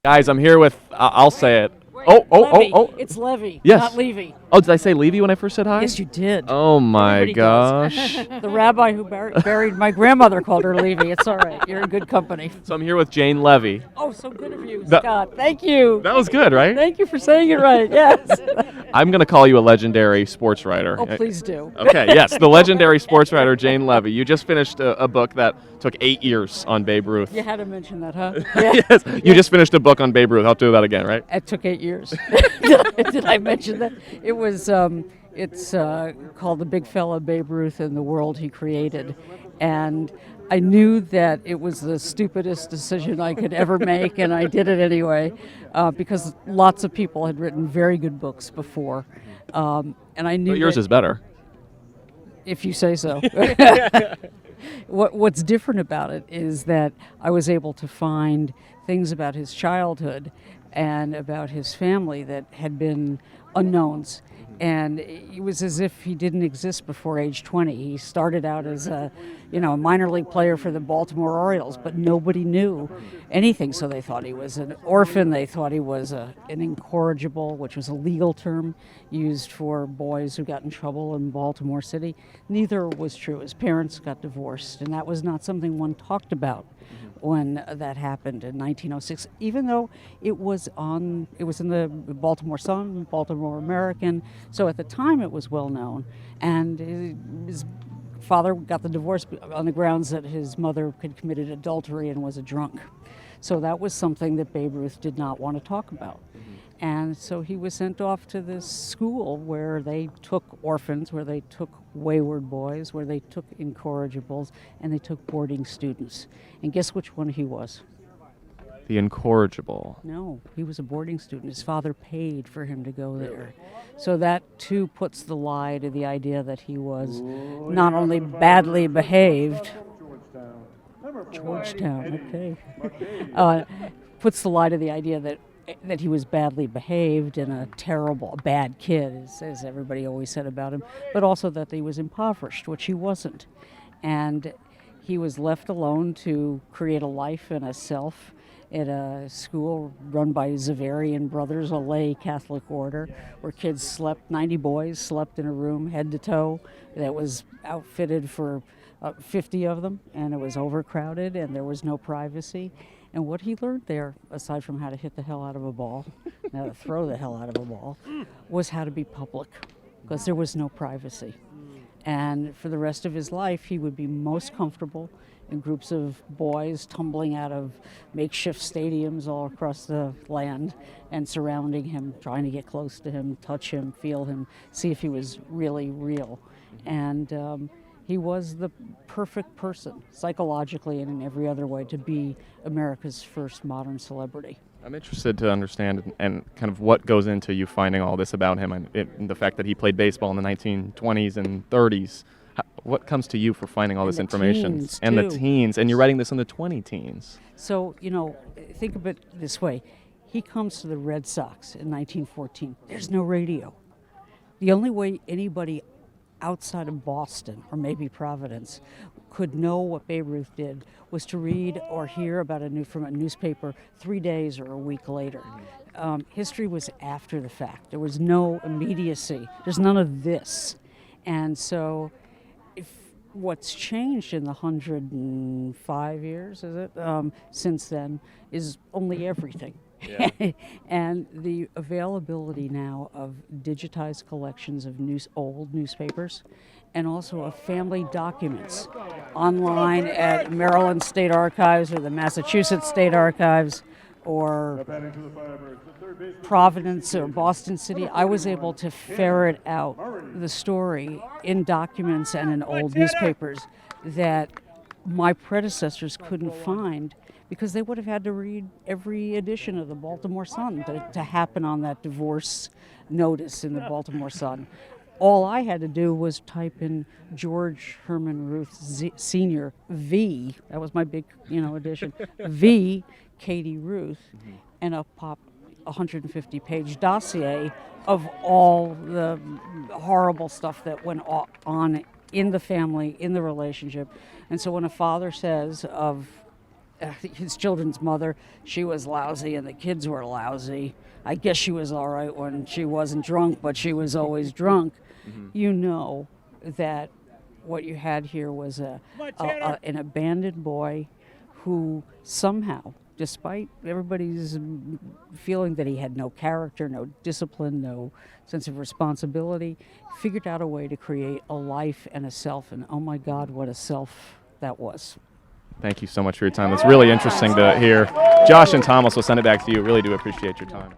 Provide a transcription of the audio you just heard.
Guys, I'm here with, I'll say it. Wait, Oh. It's Leavy, Yes. not Levy. Oh, did I say Leavy when I first said hi? Yes, you did. Oh my Everybody does. gosh. The rabbi who buried my grandmother called her Levy. It's all right. You're in good company. So I'm here with Jane Leavy. Oh, so good of you, That- Scott. Thank you. That was good, right? Thank you for saying it right. Yes. I'm going to call you a legendary sports writer. Oh, please do. Okay, yes, the legendary sports writer Jane Leavy. You just finished a book that took 8 years on Babe Ruth. You had to mention that, huh? Yeah. Yes, you just finished a book on Babe Ruth. I'll do that again, right? It took 8 years. Did I mention that? It was. It's called The Big Fella Babe Ruth and the World He Created, and I knew that it was the stupidest decision I could ever make, and I did it anyway, because lots of people had written very good books before, and I knew But yours that, is better. if you say so. What's different about it is that I was able to find things about his childhood and about his family that had been unknowns. And it was as if he didn't exist before age 20. He started out as a minor league player for the Baltimore Orioles, but nobody knew anything. So they thought he was an orphan. They thought he was an incorrigible, which was a legal term used for boys who got in trouble in Baltimore City. Neither was true. His parents got divorced, and that was not something one talked about when that happened in 1906, even though it was in the Baltimore Sun, Baltimore American, so at the time it was well known. And his father got the divorce on the grounds that his mother had committed adultery and was a drunk. So that was something that Babe Ruth did not want to talk about. And so he was sent off to this school where they took orphans, where they took wayward boys, where they took incorrigibles, and they took boarding students. And guess which one he was? The incorrigible. No, he was a boarding student. His father paid for him to go there. So that, too, puts the lie to the idea that he was not only badly behaved. Georgetown, okay. Puts the lie to the idea that he was badly behaved and a bad kid, as everybody always said about him, but also that he was impoverished, which he wasn't. And he was left alone to create a life and a self at a school run by Xaverian Brothers, a lay Catholic order, where kids slept, 90 boys slept in a room head to toe that was outfitted for 50 of them, and it was overcrowded and there was no privacy. And what he learned there, aside from how to hit the hell out of a ball, and how to throw the hell out of a ball, was how to be public, because there was no privacy. And for the rest of his life, he would be most comfortable in groups of boys tumbling out of makeshift stadiums all across the land and surrounding him, trying to get close to him, touch him, feel him, see if he was really real. And he was the perfect person, psychologically and in every other way, to be America's first modern celebrity. I'm interested to understand and kind of what goes into you finding all this about him and the fact that he played baseball in the 1920s and 30s. What comes to you for finding all this information? And the teens, and you're writing this in the 20-teens. So, think of it this way. He comes to the Red Sox in 1914. There's no radio. The only way anybody outside of Boston, or maybe Providence, could know what Babe Ruth did was to read or hear about from a newspaper 3 days or a week later. History was after the fact. There was no immediacy. There's none of this. And so what's changed in the 105 years, is it, since then, is only everything. Yeah. And the availability now of digitized collections of old newspapers, and also of family documents online at Maryland State Archives or the Massachusetts State Archives or Providence or Boston City. I was able to ferret out the story in documents and in old newspapers that my predecessors couldn't find, because they would have had to read every edition of the Baltimore Sun to happen on that divorce notice in the Baltimore Sun. All I had to do was type in George Herman Ruth Sr. V. That was my big, edition. V. Katie Ruth, and up popped a 150-page dossier of all the horrible stuff that went on in the family, in the relationship. And so when a father says of his children's mother, she was lousy and the kids were lousy. I guess she was all right when she wasn't drunk, but she was always drunk. You know that what you had here was an abandoned boy who somehow, despite everybody's feeling that he had no character, no discipline, no sense of responsibility, figured out a way to create a life and a self. And oh my God, what a self that was. Thank you so much for your time. It's really interesting to hear. Josh and Thomas will send it back to you. Really do appreciate your time.